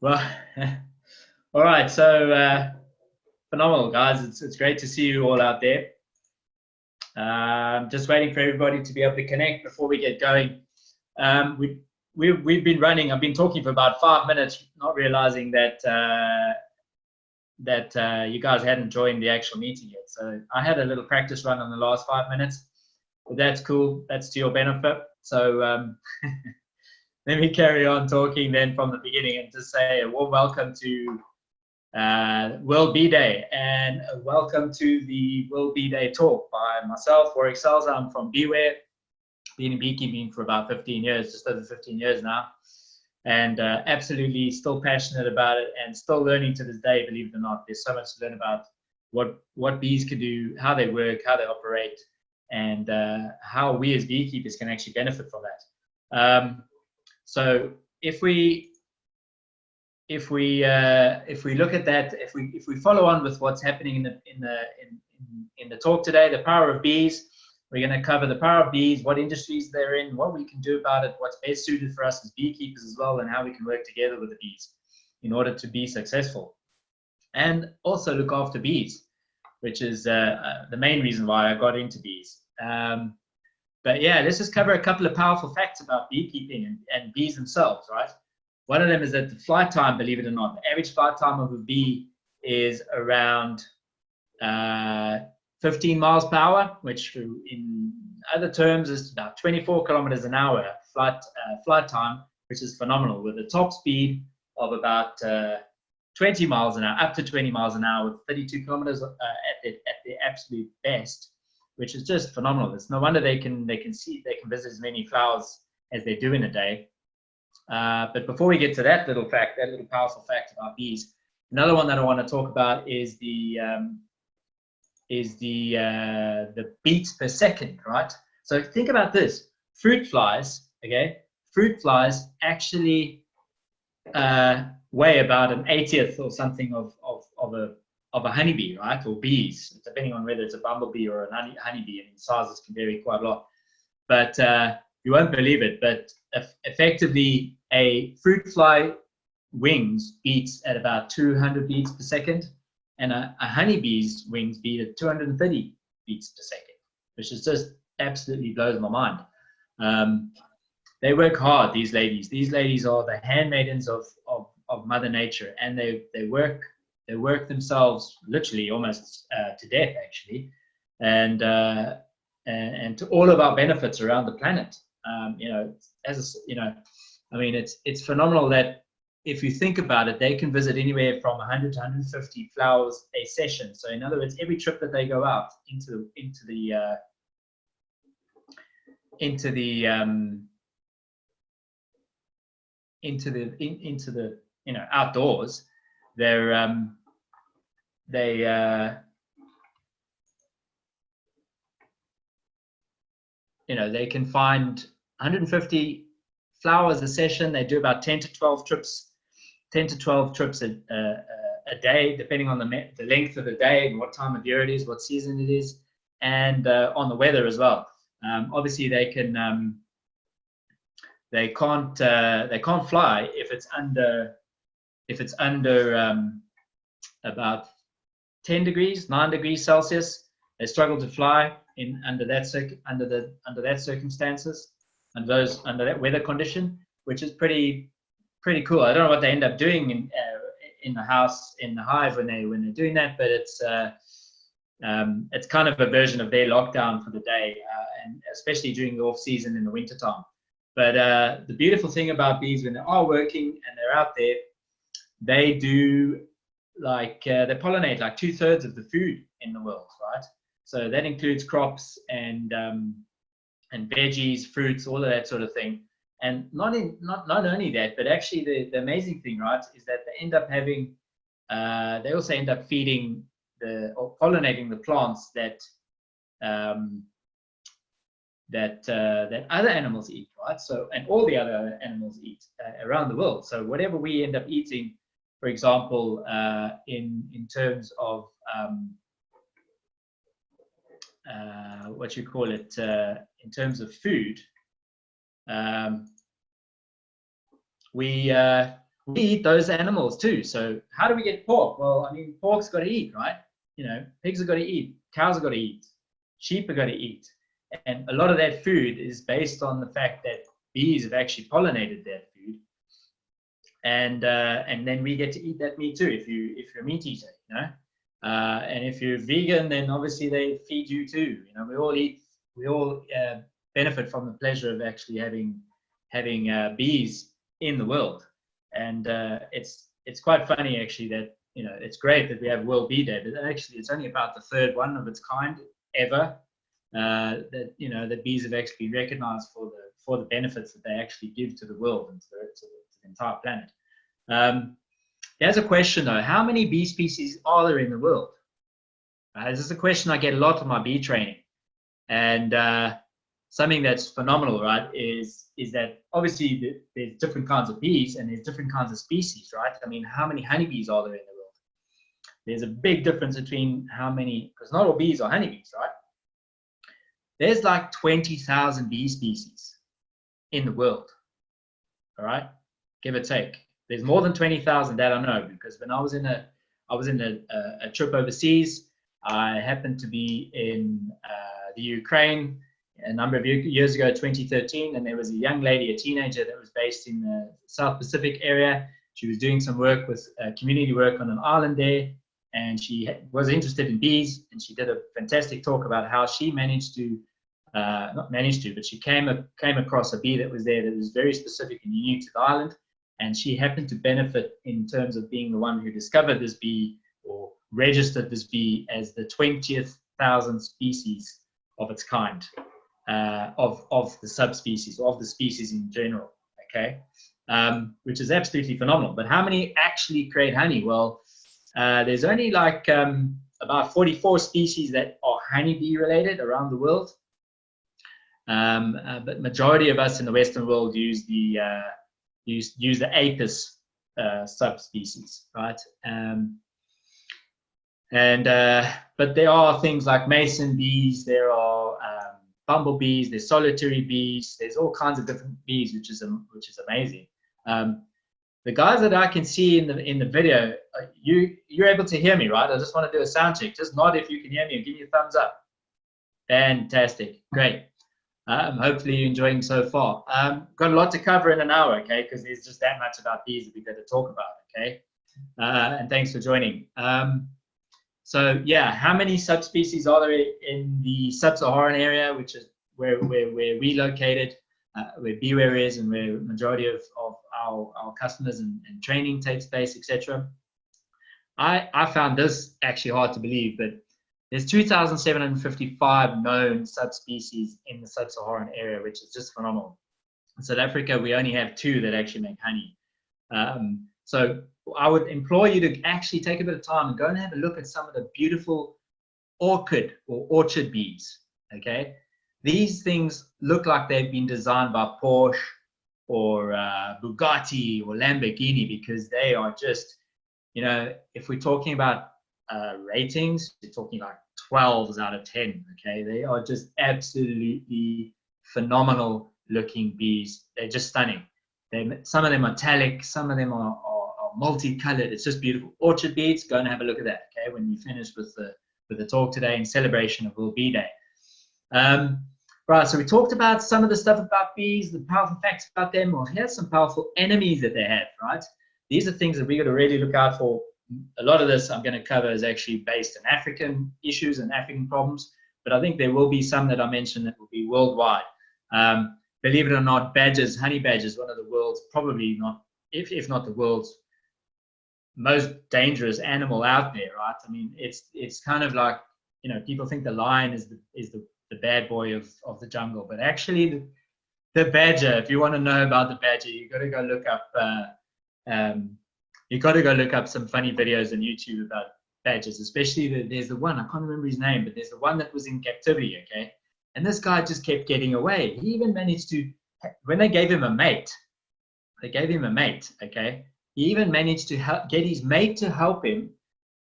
Well, all right. So phenomenal, guys. It's great to see you all out there. Just waiting for everybody to be able to connect before we get going. We've been running. I've been talking for about 5 minutes, not realizing that you guys hadn't joined the actual meeting yet. So I had a little practice run on the last 5 minutes, but that's cool. That's to your benefit. So let me carry on talking then from the beginning and just say a warm welcome to World Bee Day, and welcome to the World Bee Day talk by myself, Warwick Salza. I'm from Beware, been in beekeeping for about 15 years, just over 15 years now, and absolutely still passionate about it and still learning to this day, believe it or not. There's so much to learn about what bees can do, how they work, how they operate, and how we as beekeepers can actually benefit from that. So if we look at that, if we follow on with what's happening in the talk today, the power of bees, we're going to cover the power of bees, what industries they're in, what we can do about it, what's best suited for us as beekeepers as well, and how we can work together with the bees in order to be successful, and also look after bees, which is the main reason why I got into bees. But yeah, let's just cover a couple of powerful facts about beekeeping and bees themselves, right? One of them is that the flight time, believe it or not, the average flight time of a bee is around 15 miles per hour, which in other terms is about 24 kilometers an hour flight time, which is phenomenal, with a top speed of about 20 miles an hour, up to 20 miles an hour, with 32 kilometers at the absolute best, which is just phenomenal. It's no wonder they can visit as many flowers as they do in a day. But before we get to that little powerful fact about bees, another one that I want to talk about is the beats per second, right? So think about this: fruit flies, okay? Fruit flies actually weigh about an 80th or something of a honeybee, right? Or bees, depending on whether it's a bumblebee or a honeybee. I mean, sizes can vary quite a lot, but you won't believe it, but effectively a fruit fly wings beats at about 200 beats per second, and a honeybee's wings beat at 230 beats per second, which is just absolutely blows my mind. They work hard, these ladies. These ladies are the handmaidens of Mother Nature, and they work themselves literally almost to death, actually, and to all of our benefits around the planet. I mean, it's phenomenal that if you think about it, they can visit anywhere from 100 to 150 flowers a session. So in other words, every trip that they go out into the outdoors, they can find 150 flowers a session. They do about 10 to 12 trips a day, depending on the length of the day and what time of year it is, what season it is, and on the weather as well. Obviously, they can't fly if it's under about 10 degrees, 9 degrees Celsius. They struggle to fly under that circumstances, under that weather condition, which is pretty cool. I don't know what they end up doing in the hive when they're doing that, but it's kind of a version of their lockdown for the day, and especially during the off season in the winter time. But the beautiful thing about bees, when they are working and they're out there, they do they pollinate like 2/3 of the food in the world, right? So that includes crops and veggies, fruits, all of that sort of thing. And not only that, but actually the amazing thing, right, is that they end up having, they also end up feeding or pollinating the plants that other animals eat, right? So, and all the other animals eat around the world. So whatever we end up eating, for example, in terms of in terms of food, we we eat those animals too. So how do we get pork? Well, I mean, pork's got to eat, right? Pigs have got to eat, cows have got to eat, sheep have got to eat. And a lot of that food is based on the fact that bees have actually pollinated that food. And then we get to eat that meat too, if you're a meat eater, and if you're vegan, then obviously they feed you too. We all benefit from the pleasure of actually having bees in the world. And it's quite funny actually that it's great that we have World Bee Day, but actually it's only about the third one of its kind ever that bees have actually been recognized for the benefits that they actually give to the world and to the entire planet. Here's a question though: how many bee species are there in the world? This is a question I get a lot on my bee training, and something that's phenomenal, right, is that obviously there's different kinds of bees and there's different kinds of species, right? I mean, how many honeybees are there in the world? There's a big difference between how many, because not all bees are honeybees, right? There's like 20,000 bee species in the world, all right, give or take. There's more than 20,000 that I know, because when I was in a trip overseas, I happened to be in the Ukraine a number of years ago, 2013, and there was a young lady, a teenager, that was based in the South Pacific area. She was doing some work with community work on an island there, and she was interested in bees, and she did a fantastic talk about how she managed to, not managed to, but she came across a bee that was there that was very specific and unique to the island, and she happened to benefit in terms of being the one who discovered this bee or registered this bee as the 20,000th species of its kind, of the subspecies, or of the species in general, okay? Which is absolutely phenomenal. But how many actually create honey? Well, there's only like about 44 species that are honeybee related around the world. But majority of us in the Western world use the Apis subspecies, right? But there are things like mason bees, there are bumblebees, there's solitary bees, there's all kinds of different bees, which is amazing. The guys that I can see in the video, you're able to hear me, right? I just want to do a sound check. Just nod if you can hear me and give me a thumbs up. Fantastic, great. Hopefully you're enjoying so far. Got a lot to cover in an hour, okay? Because there's just that much about bees that we've got to talk about, okay? And thanks for joining. So yeah, how many subspecies are there in the sub-Saharan area, which is where we located, where Beware is, and where the majority of our customers and training takes place, etc. I found this actually hard to believe, but there's 2,755 known subspecies in the sub-Saharan area, which is just phenomenal. In South Africa, we only have 2 that actually make honey. So I would implore you to actually take a bit of time and go and have a look at some of the beautiful orchid or orchard bees, okay? These things look like they've been designed by Porsche or Bugatti or Lamborghini, because they are just, if we're talking about ratings, we're talking like 12s out of 10, okay? They are just absolutely phenomenal looking bees. They're just stunning. Some of them are metallic, some of them are multicolored. It's just beautiful. Orchard bees, go and have a look at that, okay, when we finish with the talk today in celebration of World Bee Day. Right, so we talked about some of the stuff about bees, the powerful facts about them. Well, here's some powerful enemies that they have, right? These are things that we got to really look out for. A lot of this I'm going to cover is actually based on African issues and African problems, but I think there will be some that I mentioned that will be worldwide. Believe it or not, badgers, honey badgers, one of the world's, probably not, if not the world's most dangerous animal out there, right? I mean, it's kind of like, people think the lion is the bad boy of the jungle, but actually the badger, if you want to know about the badger, you got to go look up some funny videos on YouTube about badgers, especially there's the one, I can't remember his name, but there's the one that was in captivity, okay? And this guy just kept getting away. He even managed to, when they gave him a mate, okay? He even managed to get his mate to help him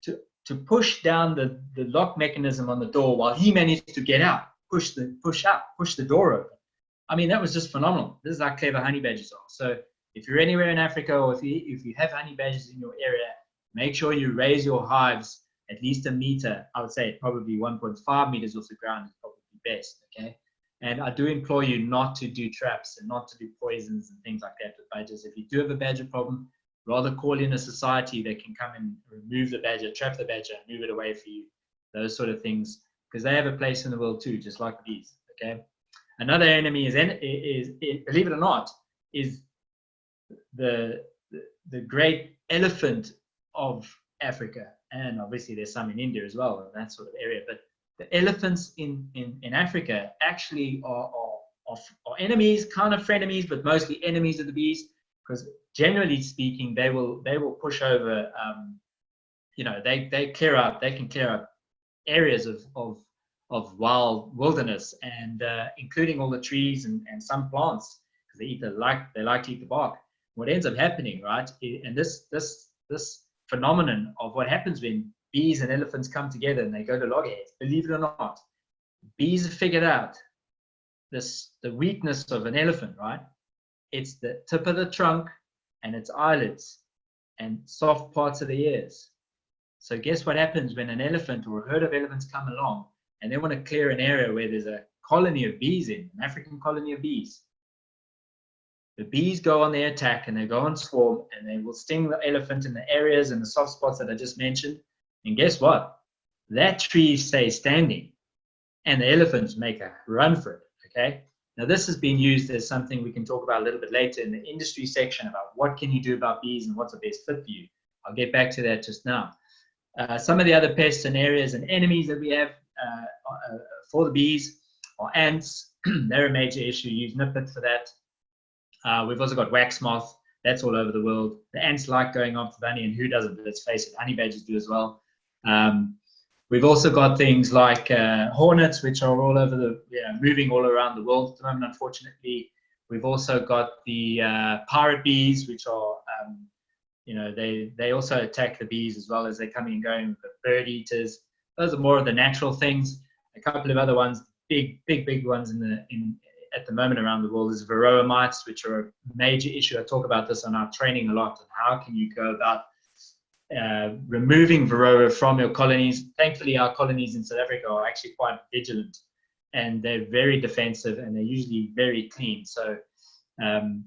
to push down the lock mechanism on the door while he managed to get out, push the door open. I mean, that was just phenomenal. This is how clever honey badgers are. So if you're anywhere in Africa, or if you have honey badgers in your area, make sure you raise your hives at least a meter. I would say probably 1.5 meters off the ground is probably best, okay? And I do implore you not to do traps and not to do poisons and things like that with badgers. If you do have a badger problem, rather call in a society that can come and remove the badger, trap the badger, move it away for you, those sort of things, because they have a place in the world too, just like bees, okay? Another enemy is believe it or not, is the great elephant of Africa, and obviously there's some in India as well, and that sort of area. But the elephants in Africa actually are enemies, kind of frenemies, but mostly enemies of the bees, because generally speaking, they will push over. They clear out. They can clear out areas of wilderness, and including all the trees and some plants, because they like to eat the bark. What ends up happening, right? And this phenomenon of what happens when bees and elephants come together and they go to loggerheads. Believe it or not, bees have figured out the weakness of an elephant, right? It's the tip of the trunk and its eyelids and soft parts of the ears. So guess what happens when an elephant or a herd of elephants come along and they want to clear an area where there's a colony of bees an African colony of bees. The bees go on their attack and they go on swarm and they will sting the elephant in the areas and the soft spots that I just mentioned. And guess what? That tree stays standing and the elephants make a run for it, okay? Now this has been used as something we can talk about a little bit later in the industry section about what can you do about bees and what's the best fit for you. I'll get back to that just now. Some of the other pests and areas and enemies that we have for the bees are ants. They're a major issue. Use Nipit for that. We've also got wax moth. That's all over the world. The ants like going after the honey, and who doesn't? Let's face it, honey badgers do as well. We've also got things like hornets, which are all over moving all around the world at the moment, unfortunately. We've also got the pirate bees, which are, they also attack the bees as well as they're coming and going. We've got bird eaters. Those are more of the natural things. A couple of other ones, big ones at the moment around the world is varroa mites, which are a major issue. I talk about this on our training a lot, and how can you go about removing varroa from your colonies. Thankfully, our colonies in South Africa are actually quite vigilant, and they're very defensive, and they're usually very clean. So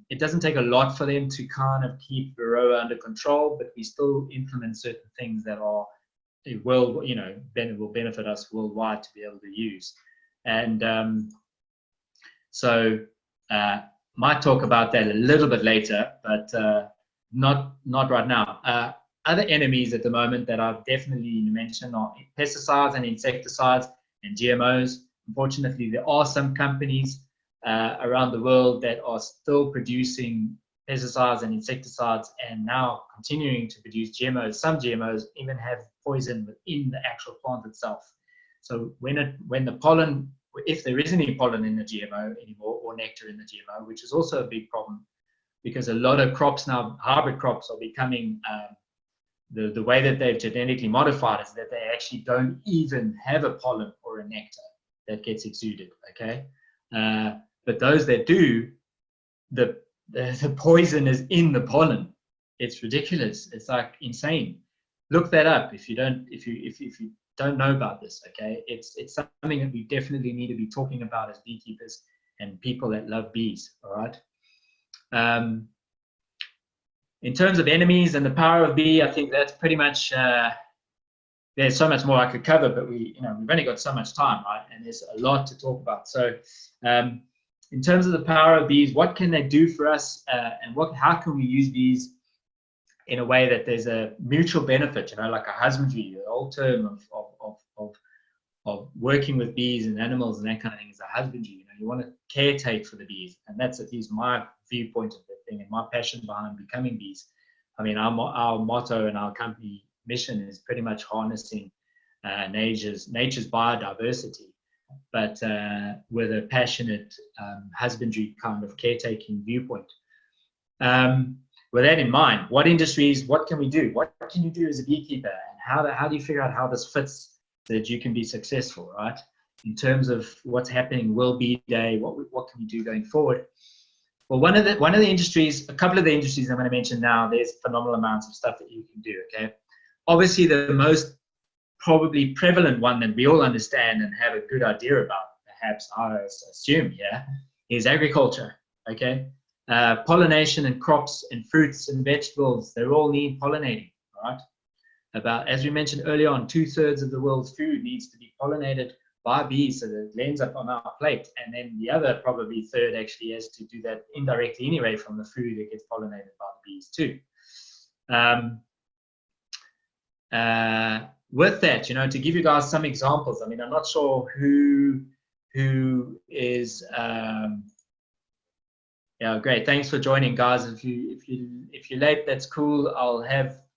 it doesn't take a lot for them to kind of keep varroa under control, but we still implement certain things that will benefit us worldwide to be able to use. And so might talk about that a little bit later, but not right now. Other enemies at the moment that I've definitely mentioned are pesticides and insecticides and GMOs. Unfortunately, there are some companies around the world that are still producing pesticides and insecticides and now continuing to produce GMOs. Some GMOs even have poison within the actual plant itself. So when the pollen, if there is any pollen in the GMO anymore, or nectar in the GMO, which is also a big problem, because a lot of crops now, hybrid crops, are becoming the way that they've genetically modified is that they actually don't even have a pollen or a nectar that gets exuded, okay? But those that do, the poison is in the pollen. It's ridiculous. It's like insane. Look that up if you don't know about this, okay? It's something that we definitely need to be talking about as beekeepers and people that love bees, all right? In terms of enemies and the power of bee, I think that's pretty much, there's so much more I could cover, but we've only got so much time, right? And there's a lot to talk about. So in terms of the power of bees, what can they do for us, and how can we use bees in a way that there's a mutual benefit, like a husbandry, the old term of working with bees and animals and that kind of thing is a husbandry. You want to caretake for the bees, and that's at least my viewpoint of the thing and my passion behind becoming bees. I mean, our motto and our company mission is pretty much harnessing nature's biodiversity, but with a passionate husbandry kind of caretaking viewpoint. With that in mind, what industries, what can we do? What can you do as a beekeeper, and how do you figure out how this fits so that you can be successful, right? In terms of what's happening, World Bee Day, what can we do going forward? Well, one of the industries, a couple of the industries I'm going to mention now, there's phenomenal amounts of stuff that you can do. Okay, obviously the most probably prevalent one that we all understand and have a good idea about, perhaps I assume, yeah, is agriculture. Okay, pollination and crops and fruits and vegetables, they all need pollinating, right? About, as we mentioned earlier on, 2/3 of the world's food needs to be pollinated by bees so that it lands up on our plate. And then the other probably third actually has to do that indirectly anyway from the food that gets pollinated by the bees too. With that, you know, to give you guys some examples, I mean, I'm not sure who is, yeah, great. Thanks for joining, guys. If you're late, that's cool. I'll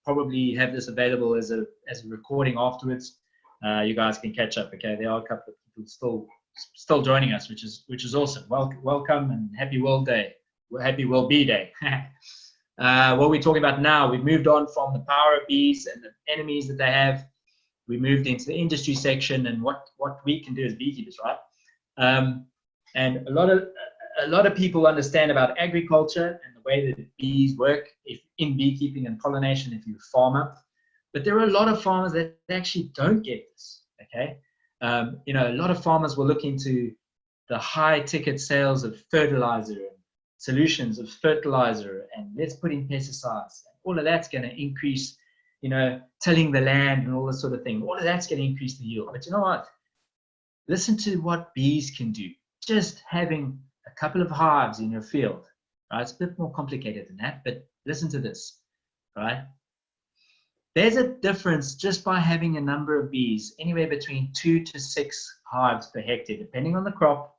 probably have this available as a recording afterwards. You guys can catch up. Okay, there are a couple of people still joining us, which is awesome. Welcome and happy World Day. Happy World Bee Day. What we're talking about now, we've moved on from the power of bees and the enemies that they have. We moved into the industry section and what we can do as beekeepers, right? And a lot of people understand about agriculture and the way that bees work in beekeeping and pollination if you're a farmer. But there are a lot of farmers that actually don't get this, okay? You know, a lot of farmers will look into the high ticket sales of fertilizer and solutions of fertilizer and let's put in pesticides. All of that's going to increase, you know, tilling the land and all this sort of thing. All of that's going to increase the yield. But you know what? Listen to what bees can do. Just having a couple of hives in your field, right? It's a bit more complicated than that, but listen to this, right? There's a difference just by having a number of bees, anywhere between 2 to 6 hives per hectare, depending on the crop,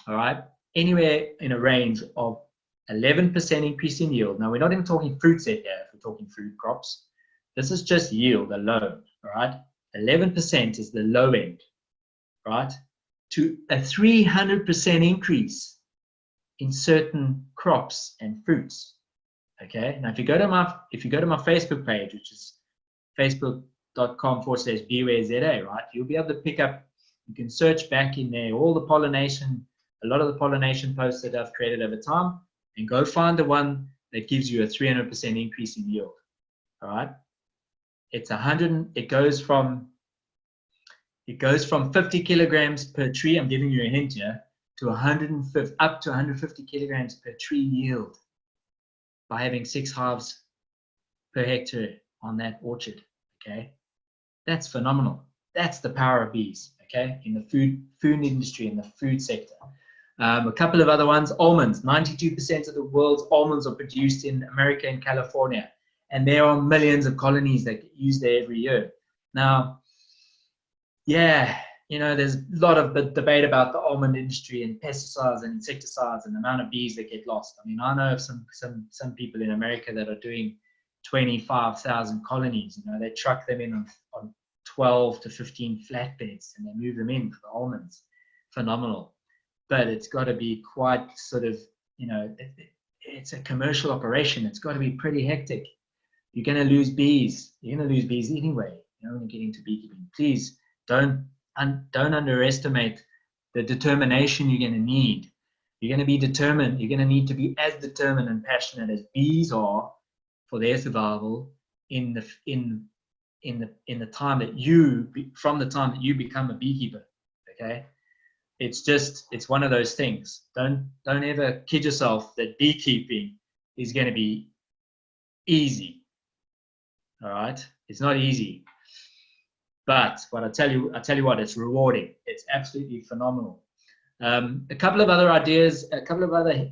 all right? Anywhere in a range of 11% increase in yield. Now, we're not even talking fruits here, if we're talking fruit crops. This is just yield alone, all right? 11% is the low end, right? To a 300% increase in certain crops and fruits. Okay. Now, if you go to my Facebook page, which is facebook.com/beewareZA, right, you'll be able to pick up. You can search back in there all the pollination, a lot of the pollination posts that I've created over time, and go find the one that gives you a 300% increase in yield. All right. It's 100. It goes from 50 kilograms per tree. I'm giving you a hint here, to 150, up to 150 kilograms per tree yield by having 6 hives per hectare on that orchard. Okay, that's phenomenal. That's the power of bees. Okay, in the food industry, in the food sector. A couple of other ones. Almonds. 92% of the world's almonds are produced in America and California, and there are millions of colonies that get used there every year. Now, yeah, you know, there's a lot of debate about the almond industry and pesticides and insecticides and the amount of bees that get lost. I mean, I know of some people in America that are doing 25,000 colonies. You know, they truck them in on 12 to 15 flatbeds and they move them in for the almonds. Phenomenal. But it's got to be quite sort of, you know, it's a commercial operation. It's got to be pretty hectic. You're going to lose bees. You're going to lose bees anyway, you know, when you get into beekeeping. Please don't underestimate the determination you're going to need. You're going to be determined. You're going to need to be as determined and passionate as bees are for their survival from the time that you become a beekeeper. Okay, it's one of those things. Don't ever kid yourself that beekeeping is going to be easy. All right, it's not easy. But what I tell you what, it's rewarding. It's absolutely phenomenal. A couple of other ideas, a couple of other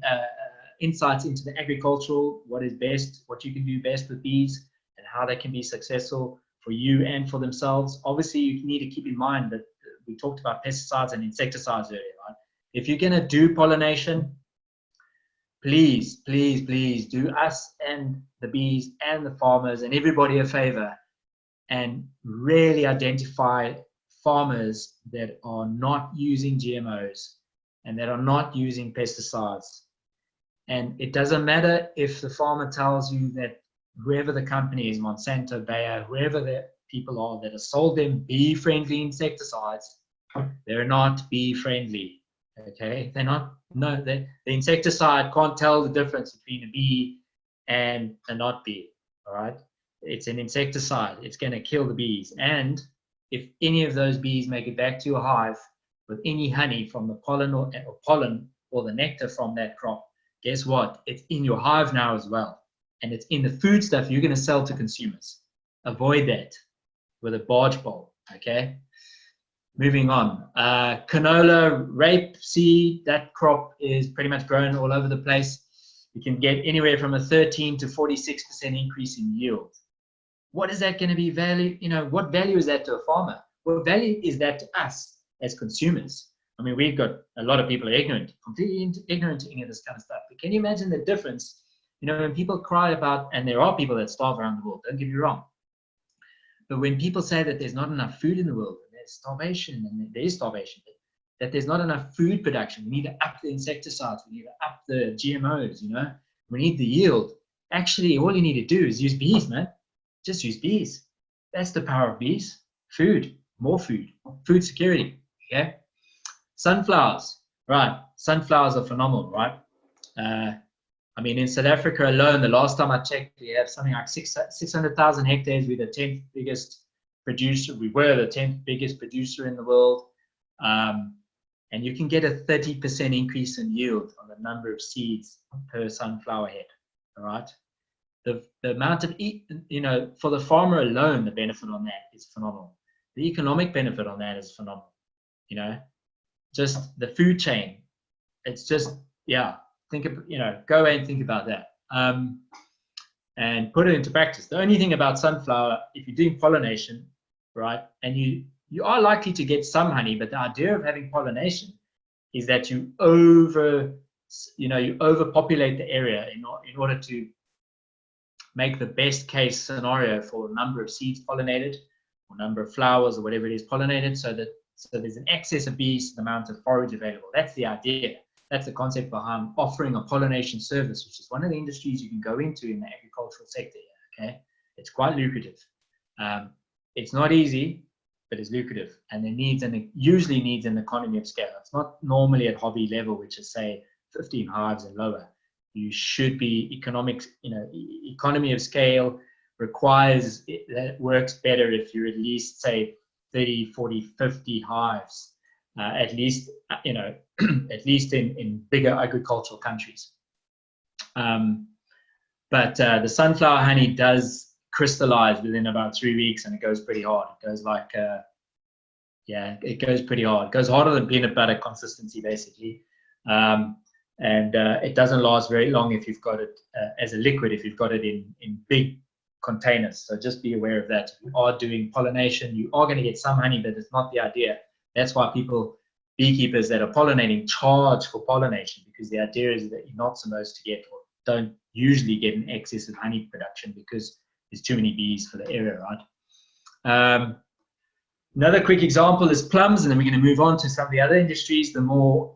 insights into the agricultural, what is best, what you can do best with bees, and how they can be successful for you and for themselves. Obviously, you need to keep in mind that we talked about pesticides and insecticides earlier, right? If you're going to do pollination, please, please, please do us and the bees and the farmers and everybody a favor and really identify farmers that are not using GMOs and that are not using pesticides. And it doesn't matter if the farmer tells you that whoever the company is, Monsanto, Bayer, whoever the people are that have sold them bee-friendly insecticides, they're not bee-friendly, Okay, they're not. No, the insecticide can't tell the difference between a bee and a not bee. All right, it's an insecticide. It's going to kill the bees. And if any of those bees make it back to your hive with any honey from the pollen or pollen or the nectar from that crop, guess what? It's in your hive now as well, and it's in the food stuff you're going to sell to consumers. Avoid that with a barge pole. Okay. Moving on, canola, rapeseed, that crop is pretty much grown all over the place. You can get anywhere from a 13 to 46% increase in yield. What is that going to be value? What value is that to a farmer? What value is that to us as consumers? I mean, we've got a lot of people are ignorant, completely ignorant to any of this kind of stuff. But can you imagine the difference? When people cry about, and there are people that starve around the world, don't get me wrong. But when people say that there's not enough food in the world, starvation, and there is starvation, that there's not enough food production, we need to up the insecticides, we need to up the GMOs, we need the yield. Actually, all you need to do is use bees, man. Just use bees. That's the power of bees. Food, more food, food security. Okay. Sunflowers, right? Sunflowers are phenomenal, right? I mean, in South Africa alone, the last time I checked, we have something like 600,000 hectares. We're the 10th biggest producer. We were the 10th biggest producer in the world. And you can get a 30% increase in yield on the number of seeds per sunflower head. All right. The amount of, for the farmer alone, the benefit on that is phenomenal. The economic benefit on that is phenomenal. Just the food chain. It's just, yeah. Think of, go away and think about that. And put it into practice. The only thing about sunflower, if you're doing pollination, right, and you are likely to get some honey, but the idea of having pollination is that you overpopulate the area in order to make the best case scenario for a number of seeds pollinated or number of flowers or whatever it is pollinated, so there's an excess of bees, the amount of forage available. That's the idea. That's the concept behind offering a pollination service, which is one of the industries you can go into in the agricultural sector. Okay, it's quite lucrative. It's not easy, but it's lucrative, and it usually needs an economy of scale. It's not normally at hobby level, which is say 15 hives and lower. You should be economy of scale requires that it works better if you're at least say 30, 40, 50 hives. At least, at least in bigger agricultural countries. But the sunflower honey does crystallize within about 3 weeks, and it goes pretty hard. It goes like, it goes pretty hard. It goes harder than peanut butter consistency, basically. And it doesn't last very long if you've got it as a liquid, if you've got it in big containers. So just be aware of that. If you are doing pollination, you are going to get some honey, but it's not the idea. That's why beekeepers that are pollinating charge for pollination, because the idea is that you're not supposed to get, or don't usually get, an excess of honey production because there's too many bees for the area, right? Another quick example is plums, and then we're going to move on to some of the other industries, the more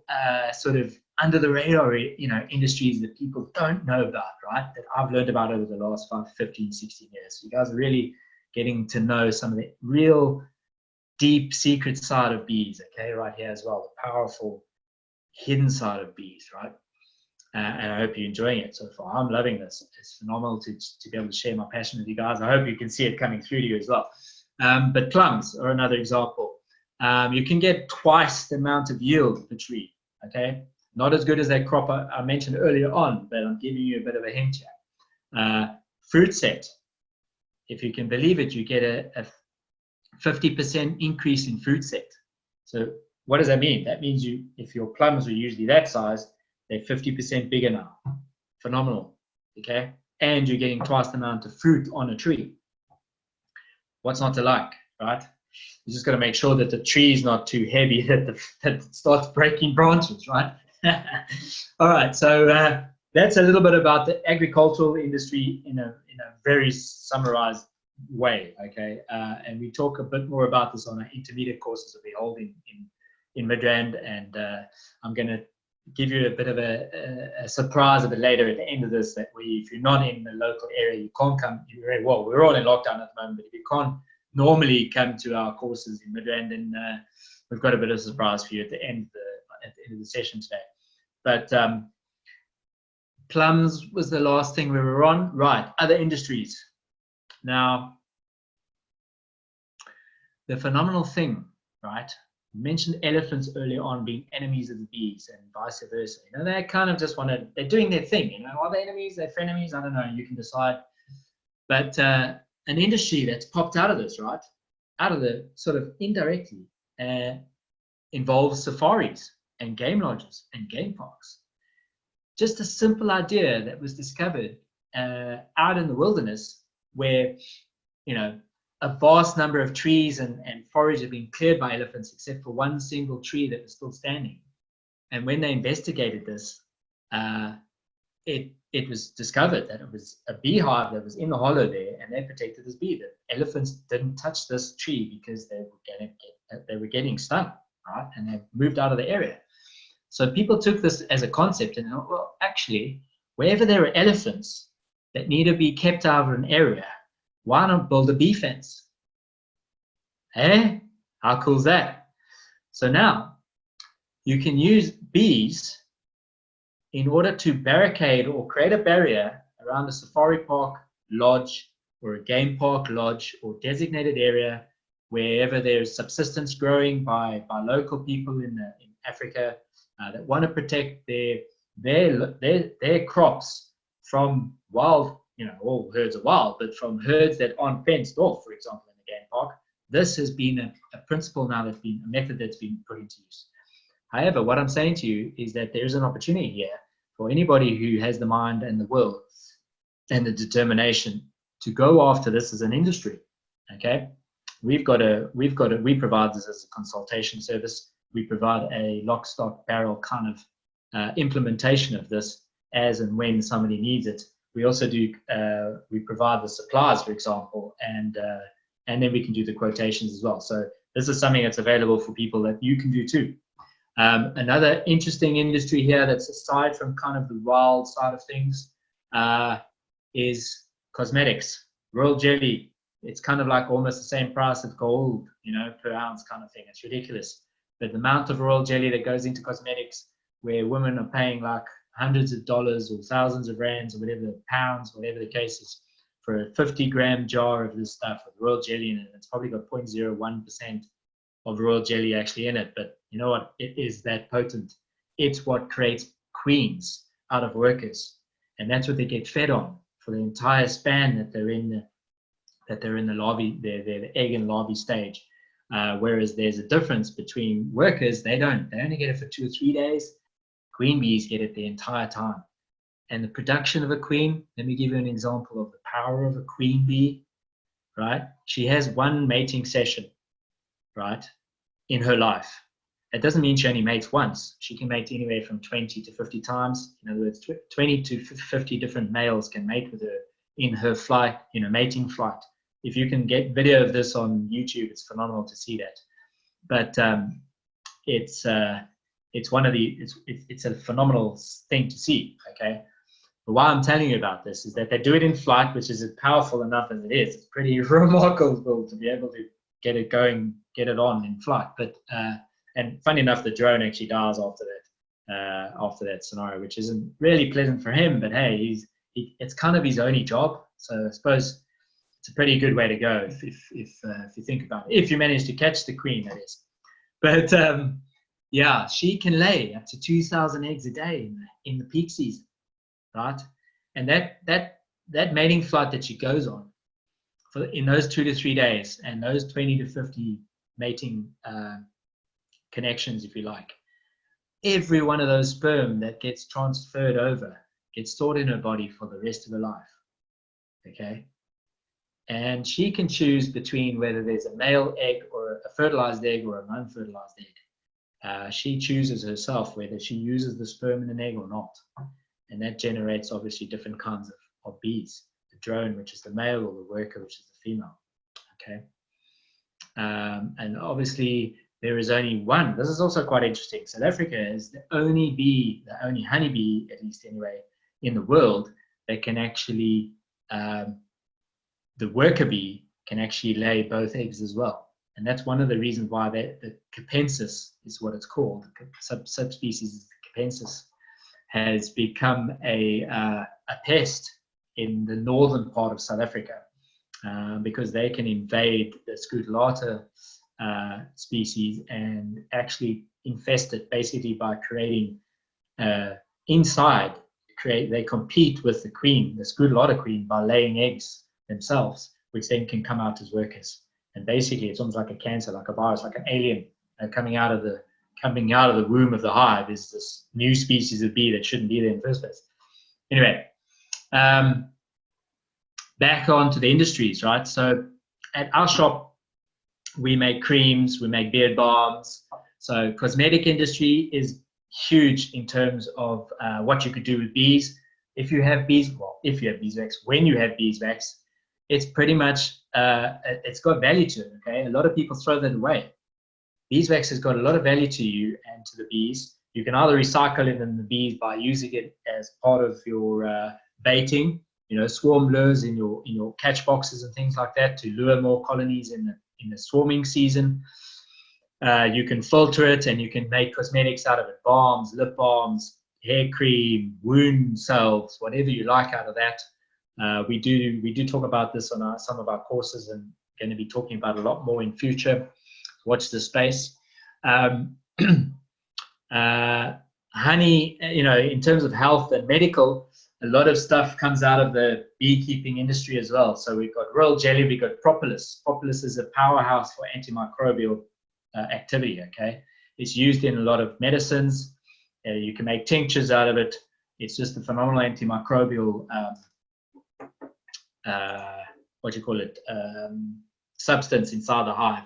sort of under the radar, industries that people don't know about, right? That I've learned about over the last 15, 16 years. So you guys are really getting to know some of the real deep secret side of bees, okay, right here as well, the powerful hidden side of bees, right? And I hope you're enjoying it so far. I'm loving this. It's phenomenal to be able to share my passion with you guys. I hope you can see it coming through to you as well. But plums are another example. You can get twice the amount of yield per tree, okay? Not as good as that crop I mentioned earlier on, but I'm giving you a bit of a hint here. Fruit set, if you can believe it, you get a 50% increase in fruit set. So what does that mean? That means if your plums are usually that size, they're 50% bigger now. Phenomenal, okay? And you're getting twice the amount of fruit on a tree. What's not to like, right? You just got to make sure that the tree is not too heavy that it starts breaking branches, right? All right, so that's a little bit about the agricultural industry in a very summarized way, okay? And we talk a bit more about this on our intermediate courses that we hold in Midrand, and I'm going to give you a bit of a surprise a bit later at the end of this, that if you're not in the local area, you can't come. Well, we're all in lockdown at the moment, but if you can't normally come to our courses in Midrand, then we've got a bit of a surprise for you at the at the end of the session today. But plums was the last thing we were on. Right, other industries. Now, the phenomenal thing, right? I mentioned elephants earlier on being enemies of the bees and vice versa. You know, they kind of just want to, they're doing their thing. You know, are they enemies? They're frenemies? I don't know. You can decide. But an industry that's popped out of this, right? Out of the sort of indirectly involves safaris and game lodges and game parks. Just a simple idea that was discovered out in the wilderness where, you know, a vast number of trees and forage had been cleared by elephants except for one single tree that was still standing. And when they investigated this, it was discovered that it was a beehive that was in the hollow there, and they protected this bee. The elephants didn't touch this tree because they were getting stung, right? And they moved out of the area. So people took this as a concept and thought, well, actually, wherever there are elephants that need to be kept out of an area, why not build a bee fence? Hey, how cool is that? So now you can use bees in order to barricade or create a barrier around a safari park lodge or a game park lodge or designated area wherever there's subsistence growing by local people in Africa that want to protect their crops from wild, you know, all herds are wild, but from herds that aren't fenced off, for example, in the game park. This has been a principle now that's been a method that's been put into use. However, what I'm saying to you is that there's an opportunity here for anybody who has the mind and the will and the determination to go after this as an industry. Okay, we provide this as a consultation service. We provide a lock, stock, barrel kind of implementation of this as and when somebody needs it. We also do, we provide the supplies, for example, and then we can do the quotations as well. So this is something that's available for people that you can do too. Another interesting industry here that's aside from kind of the wild side of things is cosmetics. Royal jelly, it's kind of like almost the same price as gold, you know, per ounce kind of thing. It's ridiculous. But the amount of royal jelly that goes into cosmetics, where women are paying like hundreds of dollars or thousands of rands or whatever, pounds, whatever the case is, for a 50-gram jar of this stuff with royal jelly in it. It's probably got 0.01% of royal jelly actually in it. But you know what? It is that potent. It's what creates queens out of workers. And that's what they get fed on for the entire span that they're in the larvae, the egg and larvae stage. Whereas there's a difference between workers, they only get it for 2 or 3 days. Queen bees get it the entire time. And the production of a queen, let me give you an example of the power of a queen bee, right? She has one mating session, right, in her life. It doesn't mean she only mates once. She can mate anywhere from 20 to 50 times. In other words, 20 to 50 different males can mate with her in her flight, mating flight. If you can get video of this on YouTube, it's phenomenal to see that. But it's a phenomenal thing to see. Okay, but why I'm telling you about this is that they do it in flight, which is powerful enough as it is. It's pretty remarkable to be able to get it going, get it on in flight. But and funny enough, the drone actually dies after that scenario, which isn't really pleasant for him. But hey, it's kind of his only job, so I suppose it's a pretty good way to go if you think about it. If you manage to catch the queen, that is. But yeah, she can lay up to 2,000 eggs a day in the peak season, right? And that mating flight that she goes on in those 2 to 3 days, and those 20 to 50 mating connections, if you like, every one of those sperm that gets transferred over gets stored in her body for the rest of her life. Okay, and she can choose between whether there's a male egg or a fertilized egg or an unfertilized egg. She chooses herself whether she uses the sperm in an egg or not, and that generates obviously different kinds of bees. The drone, which is the male, or the worker, which is the female. Okay, and obviously there is only one. This is also quite interesting. South Africa is the only honeybee, at least anyway, in the world that can actually, the worker bee can actually lay both eggs as well. And that's one of the reasons why the Capensis is what it's called. The subspecies is the Capensis has become a pest in the northern part of South Africa, because they can invade the Scutellata species and actually infest it basically by creating inside. They compete with the queen, the Scutellata queen, by laying eggs themselves, which then can come out as workers. And basically, it's almost like a cancer, like a virus, like an alien coming out of the womb of the hive is this new species of bee that shouldn't be there in the first place. Anyway, back onto the industries, right? So at our shop, we make creams, we make beard balms. So cosmetic industry is huge in terms of what you could do with bees. If you have beeswax, when you have beeswax, it's pretty much, it's got value to it, okay? A lot of people throw that away. Beeswax has got a lot of value to you and to the bees. You can either recycle it in the bees by using it as part of your baiting, swarm lures in your catch boxes and things like that to lure more colonies in the swarming season. You can filter it and you can make cosmetics out of it, balms, lip balms, hair cream, wound salves, whatever you like out of that. We do talk about this on some of our courses, and going to be talking about a lot more in future. Watch the space. Honey, in terms of health and medical, a lot of stuff comes out of the beekeeping industry as well. So we've got royal jelly, we've got propolis. Propolis is a powerhouse for antimicrobial activity, okay? It's used in a lot of medicines. You can make tinctures out of it. It's just a phenomenal antimicrobial, substance inside the hive.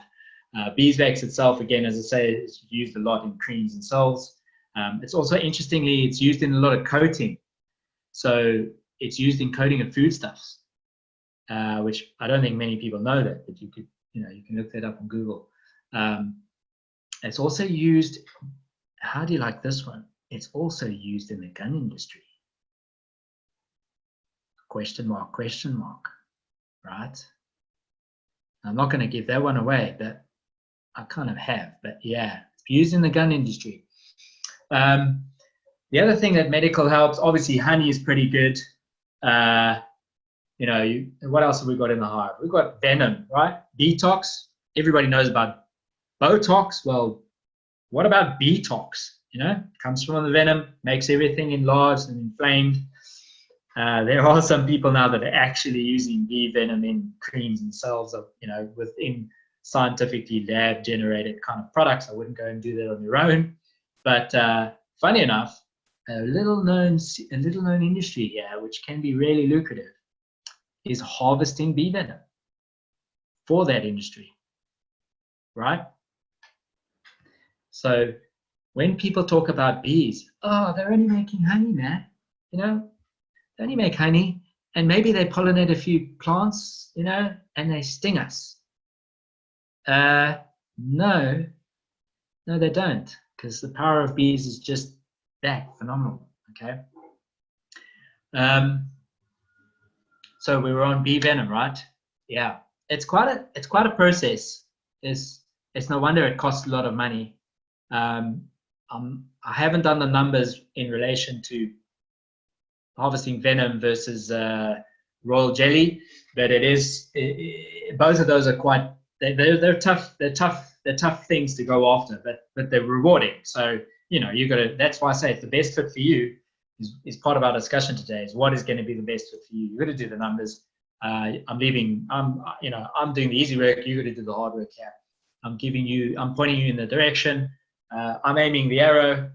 Beeswax itself, again, as I say, is used a lot in creams and salves. It's also, interestingly, it's used in a lot of coating. So it's used in coating of foodstuffs, which I don't think many people know that, but you can look that up on Google. It's also used, how do you like this one? It's also used in the gun industry. Question mark, right? I'm not going to give that one away, but I kind of have, but yeah, it's used in the gun industry. The other thing that medical helps, obviously honey is pretty good. What else have we got in the hive? We've got venom, right? Detox, everybody knows about Botox. Well, what about Betox? Comes from the venom, makes everything enlarged and inflamed. There are some people now that are actually using bee venom in creams and salves of, within scientifically lab generated kind of products. I wouldn't go and do that on your own. But funny enough, a little known industry here, which can be really lucrative, is harvesting bee venom for that industry, right? So when people talk about bees, oh, they're only making honey, man. They only make honey, and maybe they pollinate a few plants, and they sting us. No, they don't, because the power of bees is just that phenomenal. Okay. So we were on bee venom, right? Yeah, it's quite a process. It's no wonder it costs a lot of money. I haven't done the numbers in relation to harvesting venom versus royal jelly, but both of those are quite, they're tough. They're tough things to go after, but they're rewarding. So you got to. That's why I say it's the best fit for you. Is part of our discussion today. Is what is going to be the best fit for you. You got to do the numbers. I'm doing the easy work. You got to do the hard work here. I'm pointing you in the direction. I'm aiming the arrow.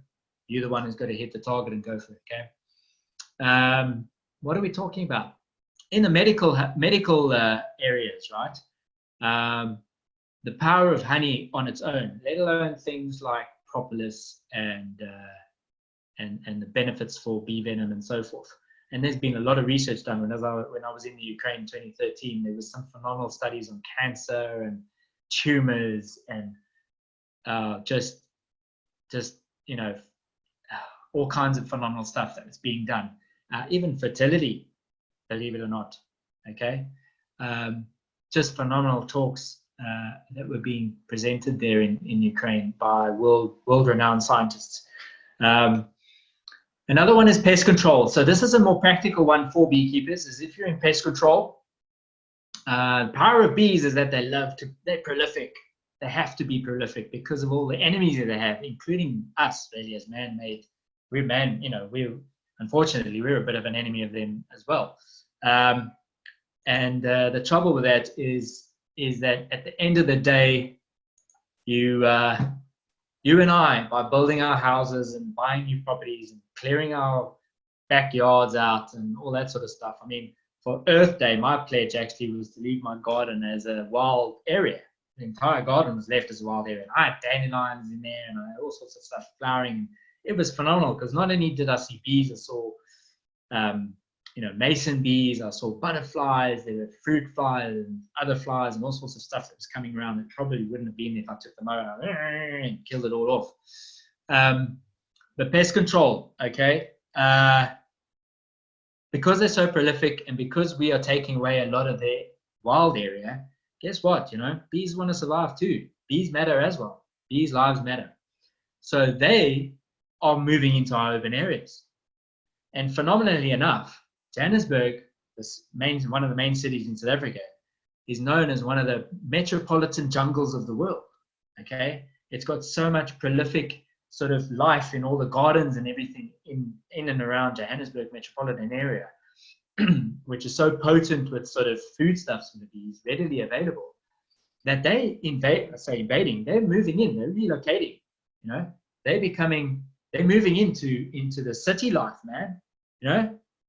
You're the one who's got to hit the target and go for it. Okay. What are we talking about? In the medical areas, right? The power of honey on its own, let alone things like propolis and the benefits for bee venom and so forth. And there's been a lot of research done. When I was in the Ukraine in 2013, there was some phenomenal studies on cancer and tumors and just all kinds of phenomenal stuff that is being done. Even fertility, believe it or not. Okay, just phenomenal talks that were being presented there in Ukraine by world-renowned scientists. Another one is pest control. So this is a more practical one for beekeepers, is if you're in pest control, the power of bees is that they're prolific. They have to be prolific because of all the enemies that they have, including us, really, as man-made. Unfortunately, we're a bit of an enemy of them as well. And the trouble with that is that at the end of the day, you and I, by building our houses and buying new properties and clearing our backyards out and all that sort of stuff. I mean, for Earth Day, my pledge actually was to leave my garden as a wild area. The entire garden was left as a wild area. And I had dandelions in there and I had all sorts of stuff flowering. It was phenomenal because not only did I see bees, I saw mason bees, I saw butterflies, there were fruit flies and other flies and all sorts of stuff that was coming around that probably wouldn't have been if I took them out and killed it all off. But pest control, okay, because they're so prolific and because we are taking away a lot of their wild area, guess what, bees want to survive too. Bees matter as well. Bees' lives matter. So they are moving into our urban areas. And phenomenally enough, Johannesburg, one of the main cities in South Africa, is known as one of the metropolitan jungles of the world. Okay, it's got so much prolific sort of life in all the gardens and everything in and around Johannesburg metropolitan area, which is so potent with sort of foodstuffs for the bees readily available, that they're moving in, they're relocating. They're moving into the city life, man.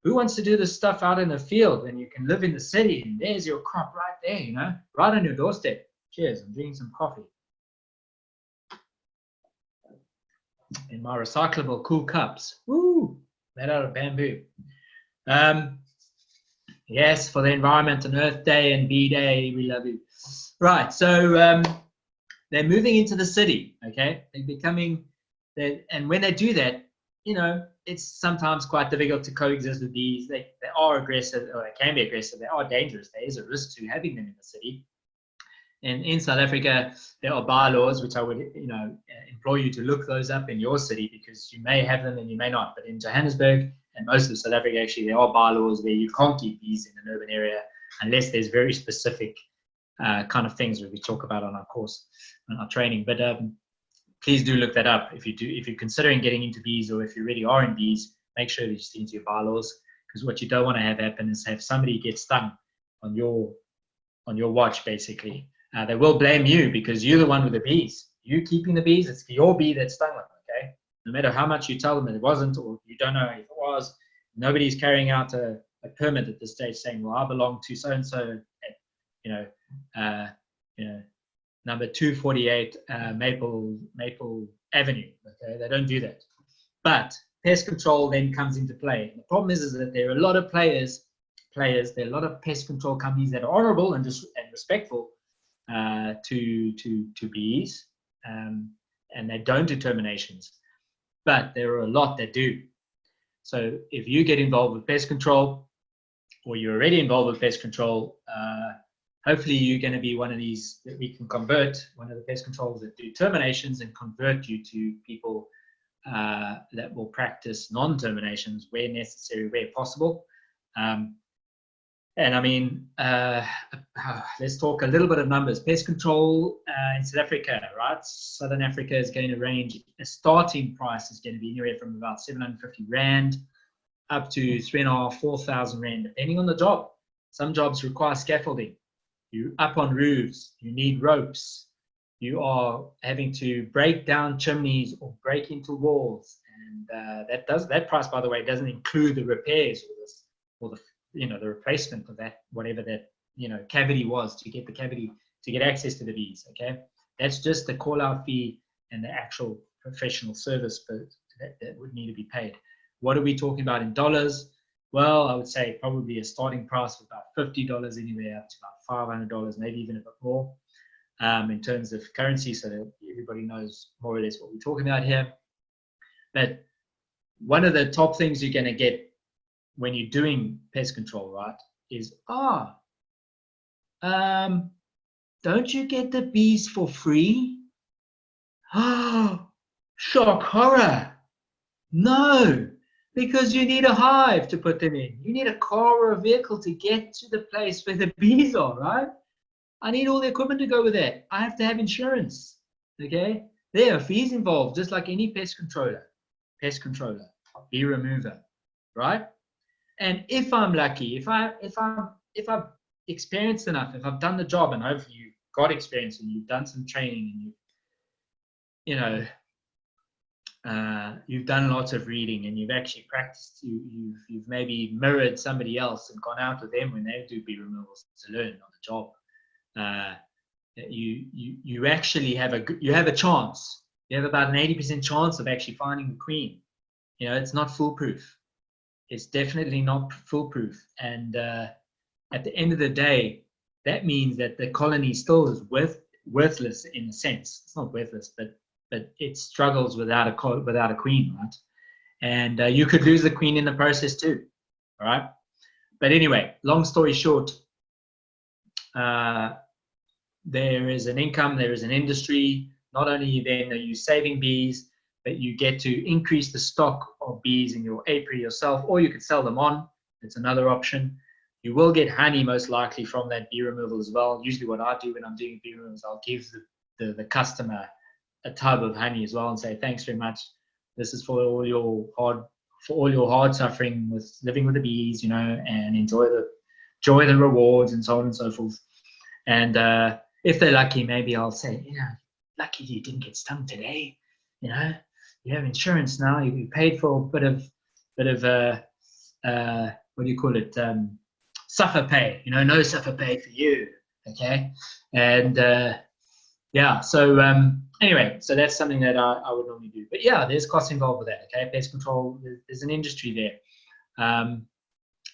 Who wants to do this stuff out in the field when you can live in the city and there's your crop right there, right on your doorstep? Cheers, I'm drinking some coffee in my recyclable cool cups. Woo! Made out of bamboo. Yes, for the environment and Earth Day and Bee Day, we love you. Right, so they're moving into the city, okay? And when they do that, it's sometimes quite difficult to coexist with bees. They are aggressive, or they can be aggressive. They are dangerous. There is a risk to having them in the city. And in South Africa, there are bylaws, which I would, implore you to look those up in your city, because you may have them and you may not. But in Johannesburg and most of South Africa, actually, there are bylaws where you can't keep bees in an urban area unless there's very specific kind of things that we talk about on our course, on our training. But please do look that up if you're considering getting into bees, or if you already are in bees. Make sure that you see into your bylaws, because what you don't want to have happen is have somebody get stung on your watch, basically. They will blame you because you're the one with the bees. You keeping the bees, it's your bee that stung them, okay? No matter how much you tell them that it wasn't, or you don't know if it was, nobody's carrying out a permit at this stage saying, well, I belong to so-and-so at, number 248 Maple Avenue, okay? They don't do that. But pest control then comes into play. The problem is that there are a lot of there are a lot of pest control companies that are honorable and respectful to bees, and they don't do terminations, but there are a lot that do. So if you get involved with pest control, or you're already involved with pest control, hopefully you're going to be one of these that we can convert, one of the pest controls that do terminations, and convert you to people that will practice non-terminations where necessary, where possible. And I mean, let's talk a little bit of numbers. Pest control in South Africa, right? Southern Africa is going to range, a starting price is going to be anywhere from about 750 Rand up to 3,500, 4,000 Rand, depending on the job. Some jobs require scaffolding. You're up on roofs, you need ropes, you are having to break down chimneys or break into walls. And that price, by the way, doesn't include the repairs or the replacement of that, whatever that cavity was, to get the cavity, to get access to the bees. Okay, that's just the call out fee and the actual professional service that would need to be paid. What are we talking about in dollars? Well, I would say probably a starting price of about $50 anywhere up to about $500, maybe even a bit more, in terms of currency, so that everybody knows more or less what we're talking about here. But one of the top things you're going to get when you're doing pest control, right, is don't you get the bees for free? Oh, shock horror. No, because you need a hive to put them in. You need a car or a vehicle to get to the place where the bees are, right? I need all the equipment to go with that. I have to have insurance. Okay? There are fees involved, just like any pest controller, bee remover, right? And if I'm lucky, if I've experienced enough, if I've done the job, and hopefully you've got experience and you've done some training and you've done lots of reading and you've actually practiced, you've maybe mirrored somebody else and gone out with them when they do bee removals to learn on the job. You actually have a chance. You have about an 80% chance of actually finding the queen. It's not foolproof. It's definitely not foolproof. And at the end of the day, that means that the colony still is worthless in a sense. It's not worthless, but it struggles without a queen, right? And you could lose the queen in the process too. All right. But anyway, long story short, there is an income, there is an industry. Not only then are you saving bees, but you get to increase the stock of bees in your apiary yourself, or you could sell them on. It's another option. You will get honey most likely from that bee removal as well. Usually what I do when I'm doing bee removals, I'll give the customer a tub of honey as well and say, thanks very much. This is for all your hard suffering with living with the bees, and enjoy the rewards and so on and so forth. And if they're lucky, maybe I'll say, lucky you didn't get stung today. You have insurance now. You paid for a bit of what do you call it? Suffer pay. No suffer pay for you. Okay. And yeah. So anyway, so that's something that I would normally do. But yeah, there's costs involved with that. Okay. Pest control. There's an industry there.